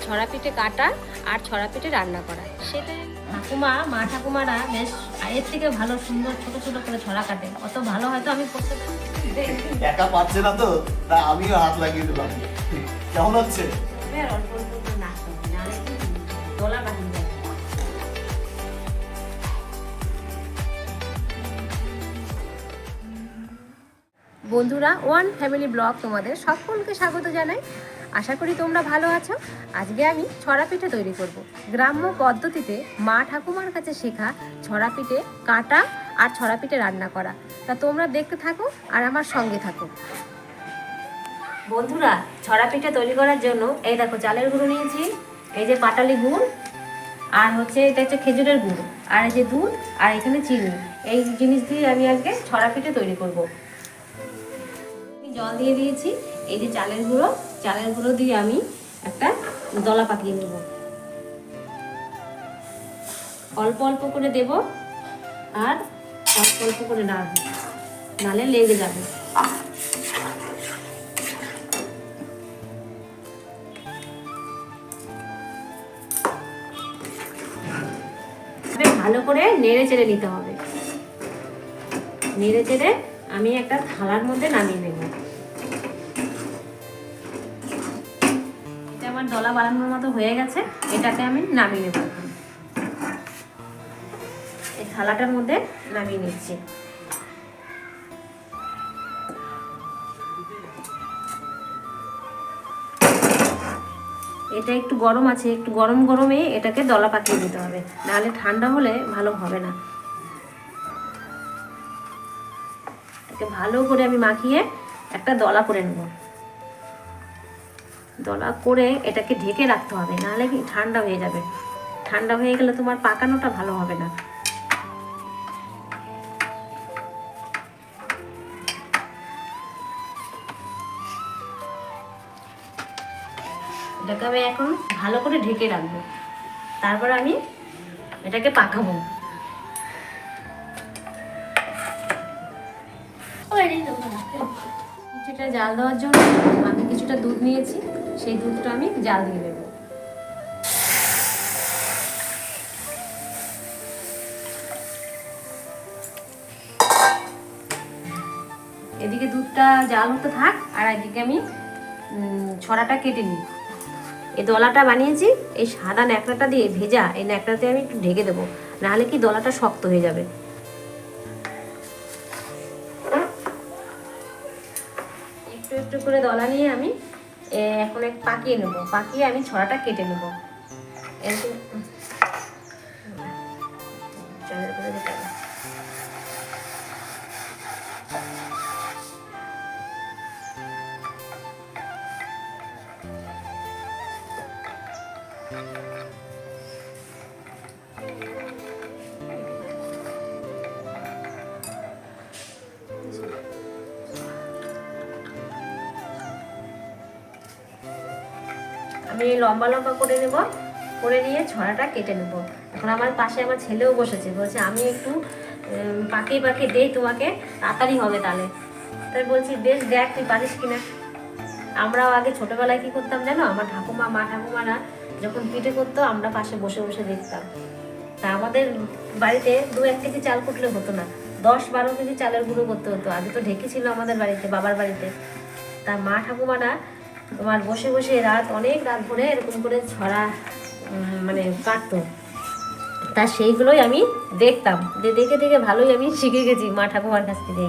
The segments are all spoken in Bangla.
ছড়া পিঠে কাটা আর ছড়া পিঠে রান্না করা। সেটাই মা ঠাকুমারা বেশ এর থেকে ভালো সুন্দর ছোট ছোট করে ছড়া কাটে। অত ভালো হয়তো আমি করতে পারি একা পারছে না তো, তাই আমিও হাত লাগিয়ে দিলাম। কেমন হচ্ছে? অল্প অল্প করে নাড়তে হবে, নাহলে কি দলা বাঁধিয়ে যায়। বন্ধুরা, ওয়ান ফ্যামিলি ব্লগ তোমাদের সকলকে স্বাগত জানাই। আশা করি তোমরা ভালো আছো। আজকে আমি ছড়া পিঠে তৈরি করব। গ্রাম্য পদ্ধতিতে মা ঠাকুমার কাছে শেখা ছড়া পিঠে কাটা আর ছড়া পিঠে রান্না করা। তা তোমরা দেখতে থাকো আর আমার সঙ্গে থাকো। বন্ধুরা, ছড়া পিঠে তৈরি করার জন্য এই দেখো চালের গুঁড়ো নিয়েছি, এই যে পাটালি গুড়, আর হচ্ছে এটা হচ্ছে খেজুরের গুড়, আর এই যে দুধ, আর এখানে চিনি। এই জিনিস দিয়ে আমি আজকে ছড়া পিঠে তৈরি করব। জল দিয়ে দিয়েছি, এই যে চালের গুঁড়ো দিয়ে আমি একটা দলা পাকিয়ে নেব। অল্প অল্প করে দেব আর অল্প অল্প করে নাড়ব, নালে লেগে যাবে। ভালো করে নেড়ে চেড়ে নিতে হবে। নেড়ে চেড়ে আমি একটা থালার মধ্যে নামিয়ে নেব। এটা আমার দলা বানানোর মতো হয়ে গেছে, এটাকে আমি নামিয়ে নেব। এই থালাটার মধ্যে নামিয়ে নিচ্ছি। এটা একটু গরম আছে, একটু গরম গরমে এটাকে দলা পাকিয়ে দিতে হবে, নাহলে ঠান্ডা হলে ভালো হবে না। এটাকে ভালো করে আমি মাখিয়ে একটা দলা করে নেব। দলা করে এটাকে ঢেকে রাখতে হবে, নাহলে কি ঠান্ডা হয়ে যাবে। ঠান্ডা হয়ে গেলে তোমার পাকানোটা ভালো হবে না। এটাকে আমি এখন ভালো করে ঢেকে রাখবো, তারপর আমি এটাকে পাকাবো। কিছুটা জাল দেওয়ার জন্য আমি কিছুটা দুধ নিয়েছি, সেই দুধটা আমি জাল দিয়ে দেব। এদিকে দুধটা জাল হতে থাক, আর এদিকে আমি ছড়াটা কেটে নিই। এই দলাটা বানিয়েছি এই সাদা ন্যাকড়াটা দিয়ে, ভেজা এই ন্যাকড়াতে আমি একটু ঢেকে দেবো, নাহলে কি দলাটা শক্ত হয়ে যাবে। একটু একটু করে দলা নিয়ে আমি এখন পাকিয়ে নেবো, পাকিয়ে আমি ছড়াটা কেটে নেবো। এরকম আমি লম্বা লম্বা করে নেব, করে নিয়ে ছড়াটা কেটে নেব। এখন আমার পাশে আমার ছেলেও বসেছে, বলছে আমি একটু পাকিয়ে পাকিয়ে দেই তোমাকে, তাড়াতাড়ি হবে তাহলে। তাই বলছি বেশ, দেখ তুই পারিস কিনা। আমরাও আগে ছোটোবেলায় কী করতাম জানো, আমার মা ঠাকুমারা যখন পিঠে করতো আমরা পাশে বসে বসে দেখতাম। তা আমাদের বাড়িতে 2-1 কেজি চাল কুটলে হতো না, 10-12 কেজি চালের গুঁড়ো করতে হতো। আগে তো ঢেকে ছিল আমাদের বাড়িতে, বাবার বাড়িতে। তা মা ঠাকুমারা তোমার বসে বসে অনেক রাত ভরে এরকম করে ছড়া মানে কাটতো। তা সেইগুলোই আমি দেখতাম, দেখে দেখে ভালোই আমি শিখে গেছি মা ঠাকুমার কাছ থেকে।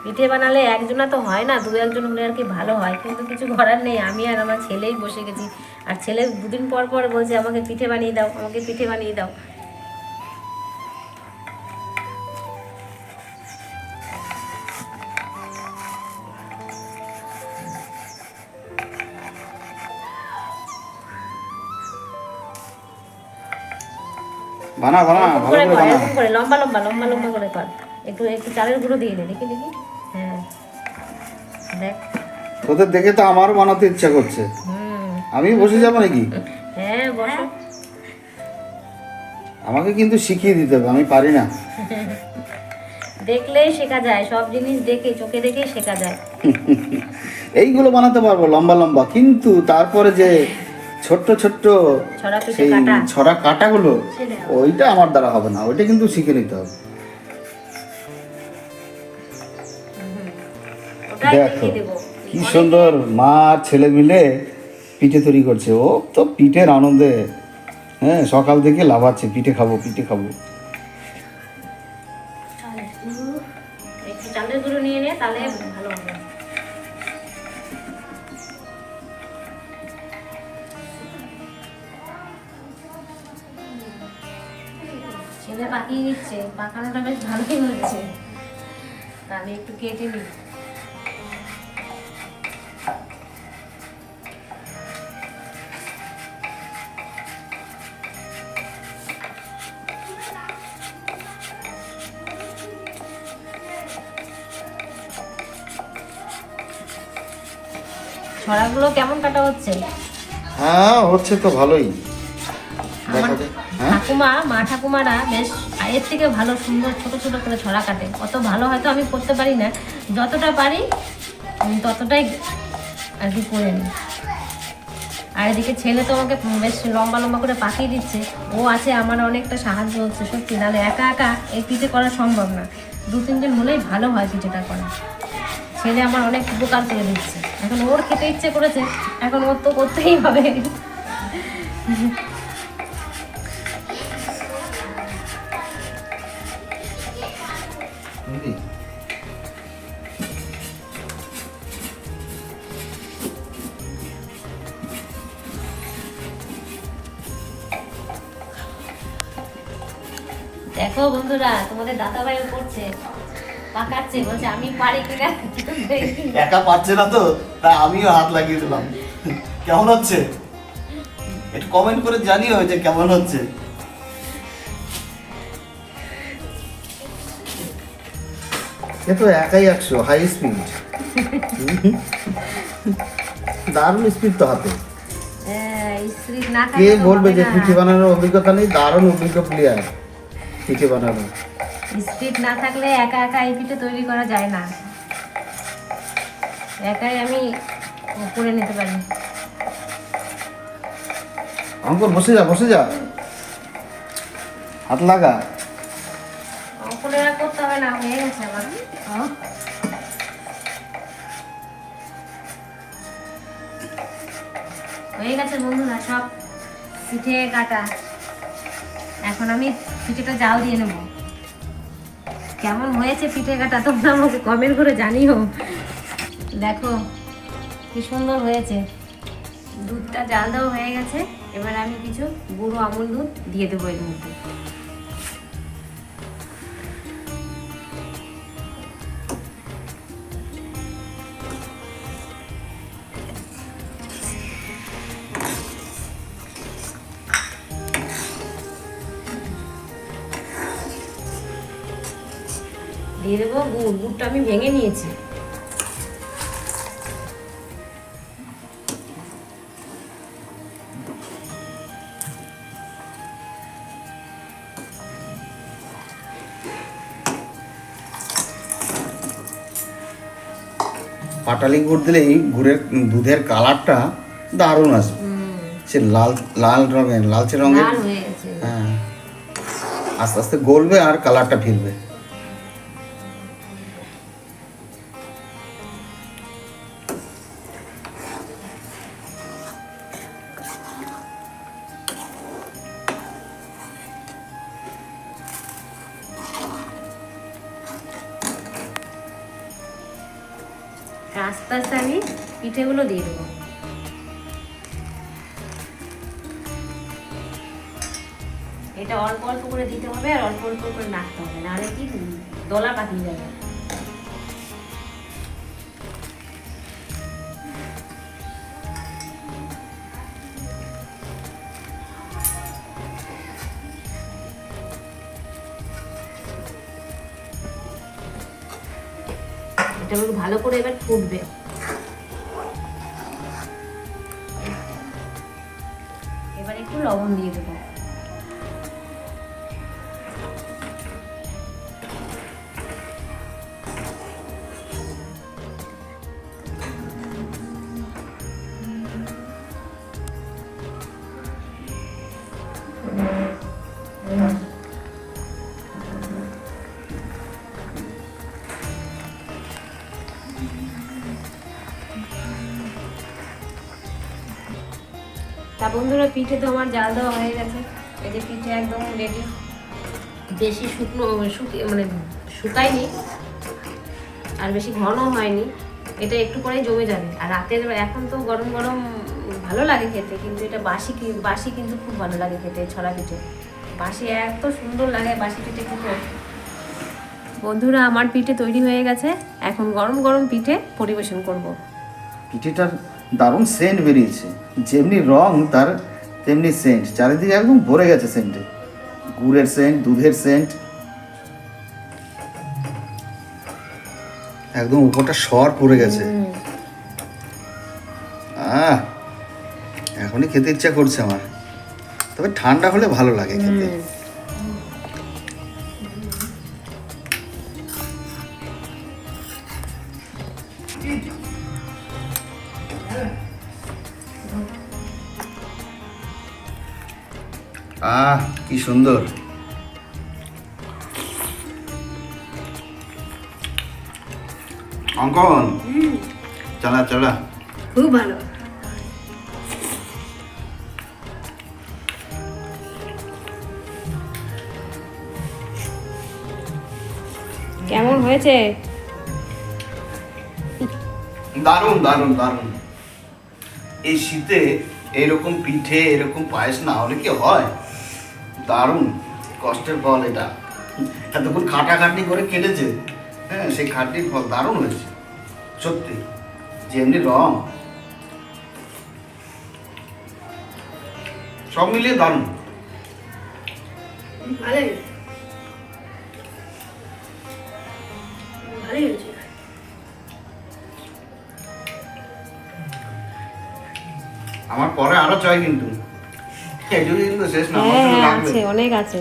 পিঠে বানালে একজনা তো হয় না, 2-1 হলে আর কি ভালো হয়, কিন্তু কিছু করার নেই। আমি আর আমার ছেলেই বসে গেছি, আর ছেলে 2 দিন পর পর বলছে আমাকে পিঠে বানিয়ে দাও, আমাকে পিঠে বানিয়ে দাও। বানা বানা ভালো করে বানা, এরকম করে লম্বা লম্বা লম্বা লম্বা করে কর। একটু একটু চালের গুঁড়ো দিয়ে নে, দেখি দেখি। হ্যাঁ দেখ, তোদের দেখে তো আমারও বানাতে ইচ্ছা করছে। আমি বসে যাবো নাকি? হ্যাঁ বসো। আমাকে কিন্তু শিখিয়ে দিতে হবে, আমি পারি না। দেখলেই শেখা যায়, সব জিনিস দেখে চোখে দেখেই শেখা যায়। এইগুলো বানাতে পারবো লম্বা লম্বা, কিন্তু তারপরে যে ছোট্ট ছোট্ট ছড়া পিঠে সেই কাটা ছড়া কাটাগুলো, সেটা। ওইটা আমার দ্বারা হবে না, ওইটা কিন্তু শিখে নিতে হবে। ওটাই দেখো দেখিয়ে দেবো। কি সুন্দর মা আর ছেলে মিলে পিঠে তৈরি করছে। ও তো পিঠের আনন্দে, হ্যাঁ, সকাল থেকে লাফাচ্ছে, পিঠে খাবো পিঠে খাবো। একটু চালের গুঁড়ো নিয়ে নে, তাহলে ভালো হবে। ছেলে পাকিয়ে নিচ্ছে, পাকানোটা বেশ ভালোই হচ্ছে। তাহলে একটু কেটে নিই। ছড়াগুলো কেমন কাটা হচ্ছে? হ্যাঁ, হচ্ছে তো ভালোই। আমার দেখা যায়। হ্যাঁ, মা ঠাকুমারা বেশ এর থেকে ভালো সুন্দর ছোট ছোট করে ছড়া কাটে। অত ভালো হয়তো আমি করতে পারি না, যতটা পারি ততটাই আর কি করে নিই। আর এদিকে ছেলে তো আমাকে বেশ লম্বা লম্বা করে পাকিয়ে দিচ্ছে, ও আছে, আমার অনেকটা সাহায্য হচ্ছে সত্যি। নাহলে একা একা এই পিঠে করা সম্ভব না, 2-3 জন হলেই ভালো হয় পিঠেটা করা। ছেলে আমার অনেক উপকার করে দিচ্ছে। এখন ওর খেতে ইচ্ছে করেছে, এখন ওর তো করতেই হবে। বুঝলি? দেখো বন্ধুরা, তোমাদের দাদাভাই করছে, পাকাচ্ছে, বলছে আমি পারি কিনা। একা পারছে না তো, তাই আমিও হাত লাগিয়ে দিলাম। কেমন হচ্ছে একটু কমেন্ট করে জানিও যে কেমন হচ্ছে। এ তো একাই 100 হাই স্পিড, দারুণ স্পিড তো হাতে। স্ত্রী না কে থাকলে তো বলবে হবে যে না। পিঠে বানানোর অভিজ্ঞতা নেই? দারুণ অভিজ্ঞ প্লেয়ার পিঠে বানানো। স্পিড না থাকলে একা একা এই পিঠে তৈরি করা যায় না। একাই আমি করে নিতে পারি। অঙ্কন বসে যা, বসে যা, হাত লাগা। অঙ্কনে আর করতে হবে না, হয়ে গেছে আমার। হয়ে গেছে বন্ধুরা, সব পিঠে কাটা। এখন আমি পিঠেটা জাল দিয়ে নেব। কেমন হয়েছে পিঠে কাটা তোমরা আমাকে কমেন্ট করে জানিও। দেখো কি সুন্দর হয়েছে। দুধটা জাল দেওয়া হয়ে গেছে, এবার আমি কিছু গুঁড়ো আমুল দুধ দিয়ে দেবো এর মধ্যে। দিয়ে দেবো গুড়টা আমি ভেঙে নিয়েছি। পাটালি গুড় দিলে এই দুধের কালারটা দারুণ আসবে। সে লাল লাল রঙের, লালচে রঙের। লাল হয়ে গেছে। হ্যাঁ, আস্তে আস্তে গলবে আর কালারটা ফিরবে। আস্তে আস্তে আমি পিঠেগুলো দিয়ে দেবো। এটা অল্প অল্প করে দিতে হবে আর অল্প অল্প করে নাড়তে হবে, নাহলে কি দলা পাকিয়ে যাবে। এটা একটু ভালো করে এবার ফুটবে। এবার একটু লবণ দিয়ে দেবো। তা বন্ধুরা, পিঠে তো আমার জাল দেওয়া হয়ে গেছে। এই যে পিঠে একদম রেডি, বেশি শুকনো মানে শুকায়নি আর বেশি ঘন হয়নি, এটা একটু পরেই জমে যাবে। আর রাতের এখন তো গরম গরম ভালো লাগে খেতে, কিন্তু এটা বাসি কিন্তু খুব ভালো লাগে খেতে। ছড়া পিঠে বাসি এত সুন্দর লাগে, বাসি পিঠে খেতে। বন্ধুরা, আমার পিঠে তৈরি হয়ে গেছে, এখন গরম গরম পিঠে পরিবেশন করব। পিঠেটার দারুণ সেন্ট বেরিয়েছে, যেমনি রং তার তেমনি সেন্ট, চারিদিকে একদম ভরে গেছে সেন্টে, গুড়ের সেন্ট, দুধের সেন্ট, একদম উপরটা সর পড়ে গেছে। এখনই খেতে ইচ্ছা করছে আমার, তবে ঠান্ডা হলে ভালো লাগে খেতে। কি সুন্দর। অঙ্কন, চলা চলা। খুব ভালো। কেমন হয়েছে? দারুণ দারুণ দারুণ। এই শীতে এরকম পিঠে, এরকম পায়েস না হলে কি হয়? দারুণ কষ্টের ফল এটা, এতক্ষণ খাটাখাটনি করে কেটেছে, হ্যাঁ সেই খাটনির ফল দারুণ হয়েছে সত্যি। যেমনি রং, সব মিলিয়ে দারুণ। ভালোই হয়েছে। আমার পরে আরো চাই কিন্তু, খেজুরি কিন্তু শেষ না, আমার জন্য হ্যাঁ, লাগবে। আছে, অনেক আছে।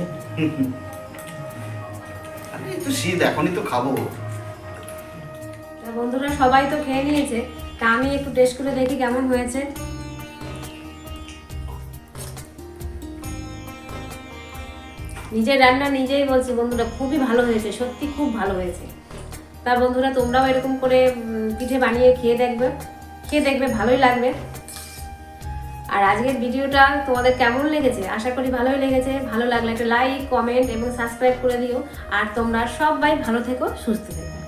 আরে এই তো শীত, এখনই তো খাবো। তা বন্ধুরা, সবাই তো খেয়ে নিয়েছে, তা আমি একটু টেস্ট করে দেখি কেমন হয়েছে। নিজের রান্না নিজেই বলছি বন্ধুরা, খুবই ভালো হয়েছে, সত্যি খুব ভালো হয়েছে। তা বন্ধুরা, তোমরাও এরকম করে পিঠে বানিয়ে খেয়ে দেখবে, ভালোই লাগবে। আর আজকের ভিডিওটা তোমাদের কেমন লেগেছে? আশা করি ভালোই লেগেছে। ভালো লাগলে একটা লাইক, কমেন্ট এবং সাবস্ক্রাইব করে দিও। আর তোমরা সবাই ভালো থেকো, সুস্থ থেকো।